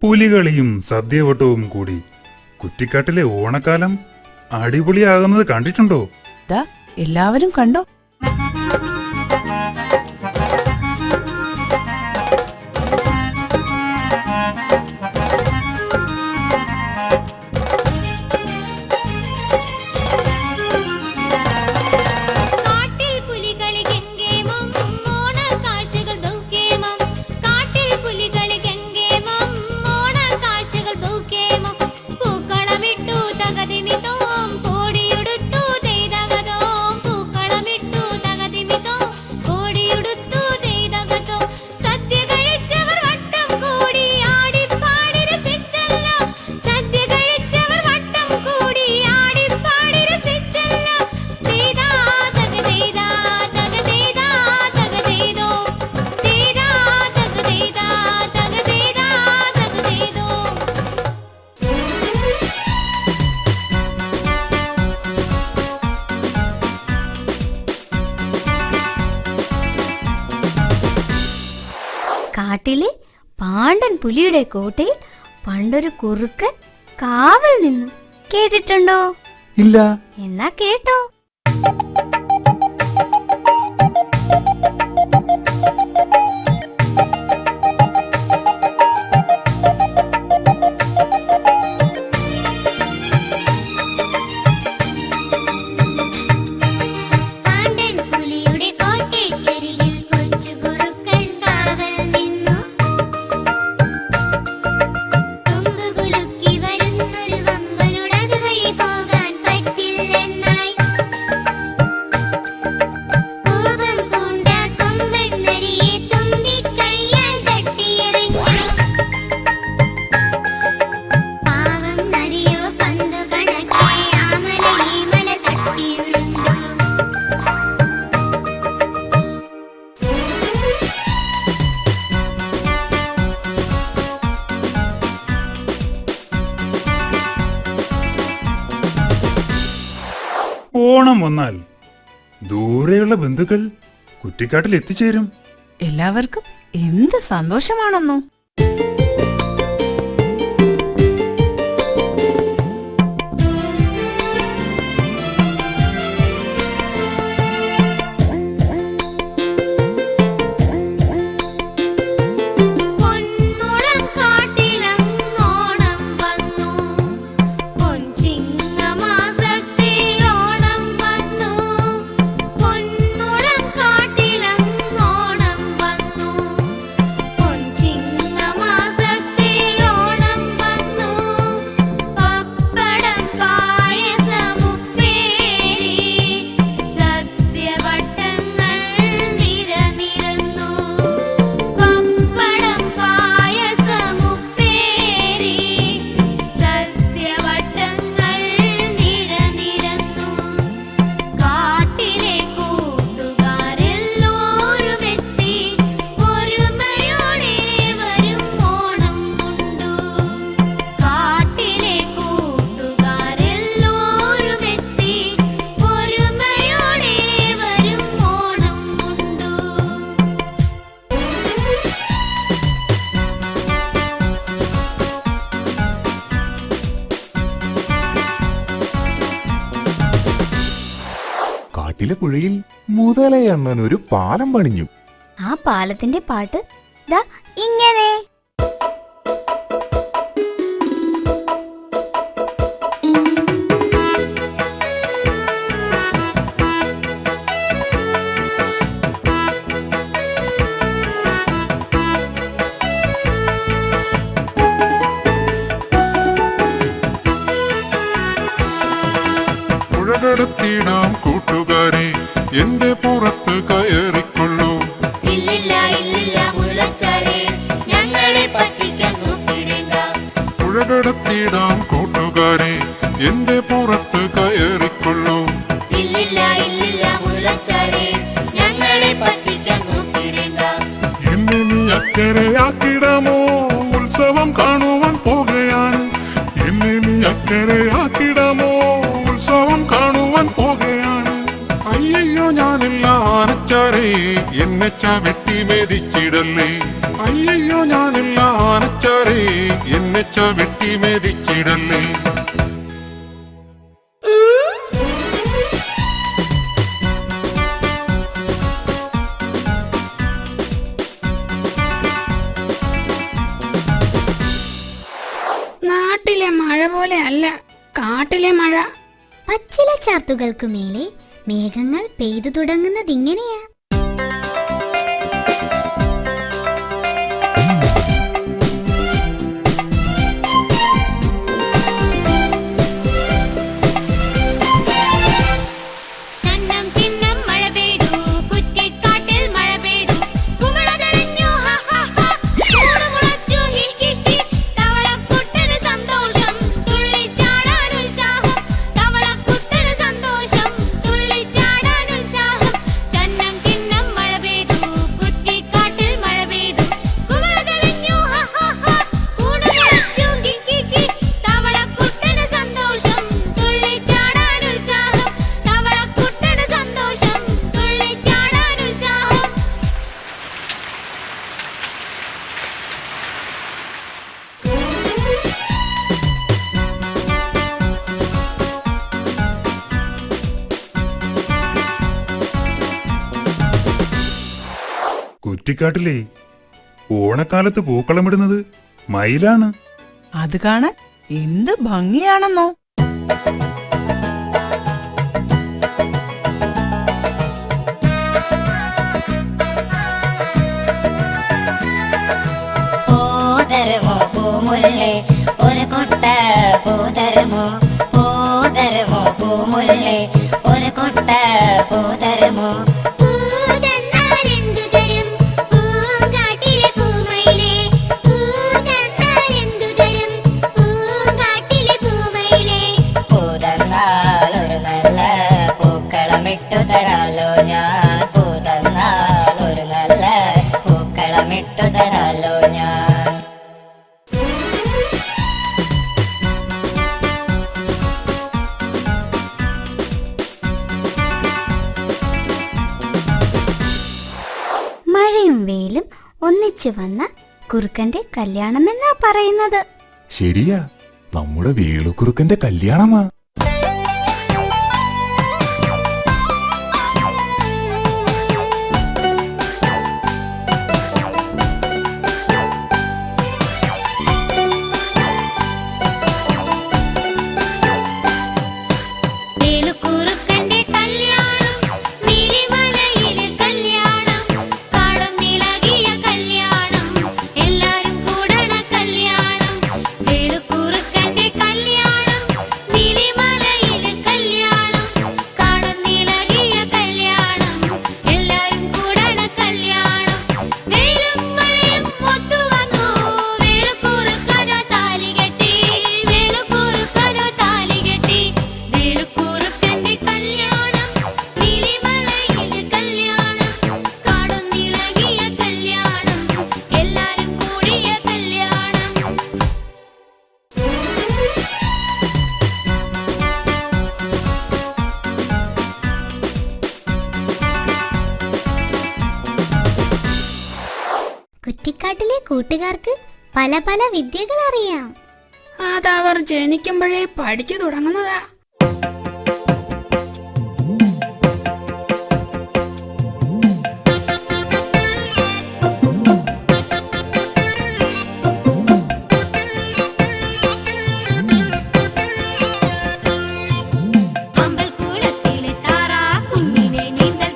പുലികളിയും സദ്യവട്ടവും കൂടി കുറ്റിക്കാട്ടിലെ ഓണക്കാലം അടിപൊളിയാകുന്നത് കണ്ടിട്ടുണ്ടോ? എല്ലാവരും കണ്ടോ? കാട്ടിലെ പാണ്ഡൻ പുലിയുടെ കോട്ടയിൽ പണ്ടൊരു കുറുക്കൻ കാവൽ നിന്നു. കേട്ടിട്ടുണ്ടോ? ഇല്ല. എന്നാ കേട്ടോ. ഓണം വന്നാൽ ദൂരെയുള്ള ബന്ധുക്കൾ കുറ്റിക്കാട്ടിൽ എത്തിച്ചേരും. എല്ലാവർക്കും എന്ത് സന്തോഷമാണെന്നോ. കാട്ടിലെ പുഴയിൽ മുതലയണ്ണൻ ഒരു പാലം പണിഞ്ഞു. ആ പാലത്തിന്റെ പാട്ട് ദാ ഇങ്ങനെ. പുഴകടത്തിടാം കൂട്ടുകാരെ, എന്റെ പുറത്ത് കയറിക്കൊള്ളൂ. പുഴകടത്തിടാം കൂട്ടുകാരെ, എന്റെ പുറത്ത് കയറിക്കൊള്ളൂ. എന്നെ നീ അക്കരയാക്കിടമോ? ഉത്സവം കാണുവാൻ പോകുകയാണ്. എന്നെ നീ അക്കരയാക്കിടമോ? ഉത്സവം കാണുവാൻ പോകുകയാണ്. അയ്യോ ഞാനില്ല ആനച്ചാരേ, എന്നെ ചവിട്ടി മെതിച്ചിടല്ലേ. അയ്യോ ഞാനില്ല ആനച്ചാരേ, വെട്ടി മെതിച്ചിടല്ലേ. നാട്ടിലെ മഴ പോലെ അല്ല കാട്ടിലെ മഴ. പച്ചില ചാർത്തുകൾക്കു മേലെ മേഘങ്ങൾ പെയ്തു തുടങ്ങുന്നതിങ്ങനെയാ. കുറ്റിക്കാട്ടിലെ ഓണക്കാലത്ത് പൂക്കളമിടുന്നത് മയിലാണ്. അത് കാണാൻ എന്ത് ഭംഗിയാണെന്നോ. പൂതരുമോ പൂമുല്ലേ ഒരു കൊട്ട പൂതരുമോ, പൂതരുമോ പൂമുല്ലേ ഒരു കൊട്ട പൂതരുമോ. പൂതന്നാലൊരു നല്ല പൂക്കളമിട്ടു തരാലോ ഞാൻ, പൂതന്നാലൊരു നല്ല പൂക്കളമിട്ടു തരാലോ ഞാൻ. മഴയും വെയിലും ഒന്നിച്ചു വന്ന കുറുക്കന്റെ കല്യാണമെന്നാ പറയുന്നത്. ശരിയാ, നമ്മുടെ വേളുക്കുറുക്കന്റെ കല്യാണമാ. കുറ്റിക്കാട്ടിലെ കൂട്ടുകാർക്ക് പല പല വിദ്യകൾ അറിയാം. അതവർ ജനിക്കുമ്പോഴേ പഠിച്ചു തുടങ്ങുന്നതാ.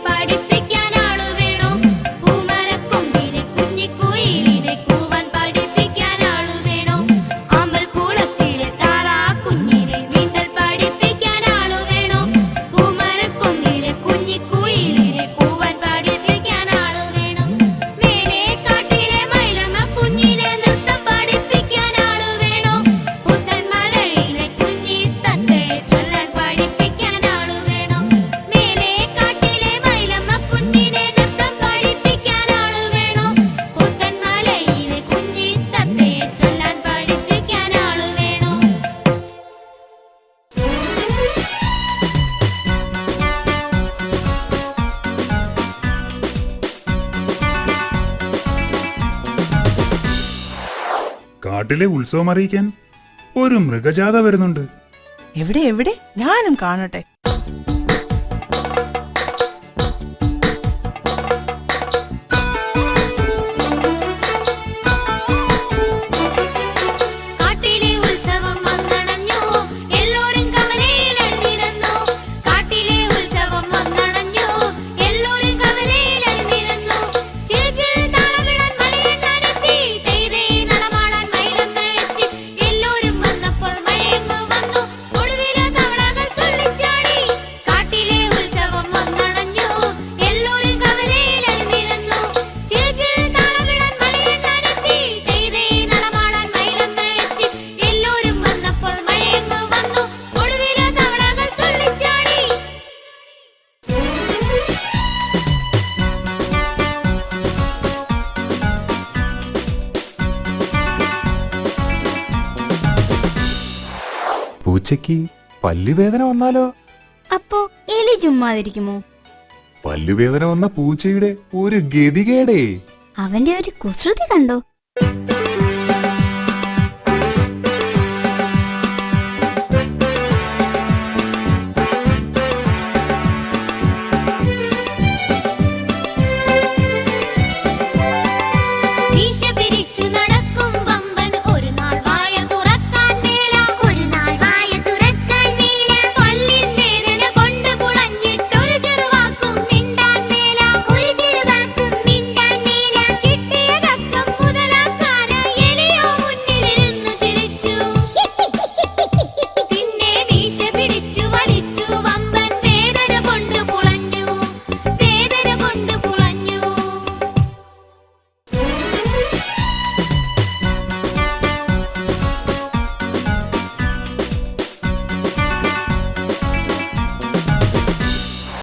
പഠിപ്പിക്കാൻ കാട്ടിലെ ഉത്സവം അറിയിക്കാൻ ഒരു മൃഗജാഥ വരുന്നുണ്ട്. എവിടെ എവിടെ ഞാനും കാണട്ടെ. കാട്ടിലെ ഉത്സവം വന്നണഞ്ഞു എല്ലോരും കവലയിൽ അണിനിരന്നു. കാട്ടിലെ ഉത്സവം വന്നണഞ്ഞു എല്ലോരും കവലയിൽ അണിനിരന്നു. ചിൽ ചിൽ താളമിടാൻ മലയണ്ണാനെത്തി, തെയ്തേ നടമാടാൻ മയിലമ്മ എത്തി. എല്ലോരും വന്നപ്പോൾ മഴയങ്ങ് വന്നു, ഒടുവിലെ തവളകൾ തുള്ളിച്ചാടി. കാട്ടിലെ ഉത്സവം വന്നണഞ്ഞു എല്ലോരും കവലയിൽ അണിനിരന്നു. ചിൽ ചിൽ താളമിടാൻ മലയണ്ണാനെത്തി, തെയ്തേ നടമാടാൻ മയിലമ്മ എത്തി. എല്ലോരും വന്നപ്പോൾ മഴയങ്ങ് വന്നു, ഒടുവിലെ തവളകൾ തുള്ളിച്ചാടി. പൂച്ചയ്ക്ക് പല്ലുവേദന വന്നാലോ? അപ്പോ എലി ചുമ്മാതിരിക്കുമോ? പല്ലുവേദന വന്ന പൂച്ചയുടെ ഒരു ഗതികേടേ. അവന്റെ ഒരു കുസൃതി കണ്ടോ?